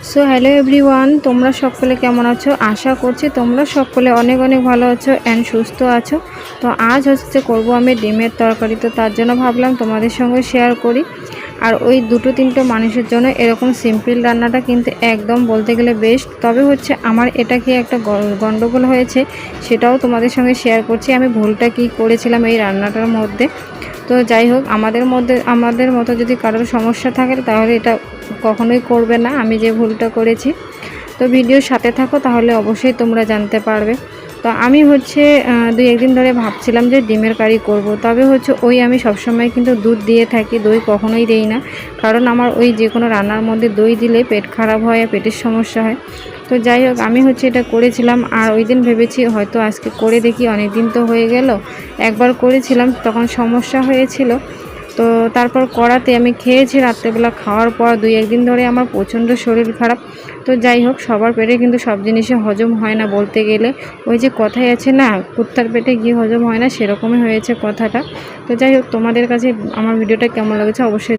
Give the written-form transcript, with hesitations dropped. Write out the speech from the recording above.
So hello everyone, তোমরা সকলে কেমন আছো? আশা করছি তোমরা সকলে অনেক অনেক ভালো আছো অ্যান্ড সুস্থ আছো। তো আজ হচ্ছে করব আমি ডিমের তরকারি। তো তার জন্য ভাবলাম তোমাদের সঙ্গে শেয়ার করি। আর ওই দুটো তিনটে মানুষের জন্য এরকম সিম্পল রান্নাটা কিন্তু একদম বলতে গেলে বেস্ট। তবে হচ্ছে আমার এটা কি একটা গন্ডগোল হয়েছে, সেটাও তোমাদের সঙ্গে শেয়ার করছি। আমি ভুলটা কি করেছিলাম এই রান্নাটার মধ্যে। তো যাই হোক, আমাদের মতো যদি কারোর সমস্যা থাকে তাহলে এটা কখনোই করবে না আমি যে ভুলটা করেছি। তো ভিডিওর সাথে থাকো, তাহলে অবশ্যই তোমরা জানতে পারবে। তো আমি হচ্ছে 2-1 দিন ধরে ভাবছিলাম যে ডিমের কারি করব। তবে হচ্ছে আমি সবসময় কিন্তু দুধ দিয়ে থাকি, দই কখনোই দেই না। কারণ আমার যে কোনো রান্নার মধ্যে দই দিলে পেট খারাপ হয়, পেটের সমস্যা হয়। তো যাই হোক, আমি হচ্ছে এটা করেছিলাম। আর ওই দিন ভেবেছি হয়তো আজকে করে দেখি, অনেক দিন তো হয়ে গেল। একবার করেছিলাম, তখন সমস্যা হয়েছিল। তো তারপর করাতে আমি খেয়েছি। রাত্রেবেলা খাওয়ার পর 2-1 দিন ধরে আমার প্রচণ্ড শরীর খারাপ। তো যাই হোক, সবার পেটে কিন্তু সব জিনিসে হজম হয় না বলতে গেলে। ওই যে কথাই আছে না, কুত্তার পেটে ঘি হজম হয় না, সেরকমই হয়েছে কথাটা। তো যাই হোক, তোমাদের কাছে আমার ভিডিওটা কেমন লেগেছে অবশ্যই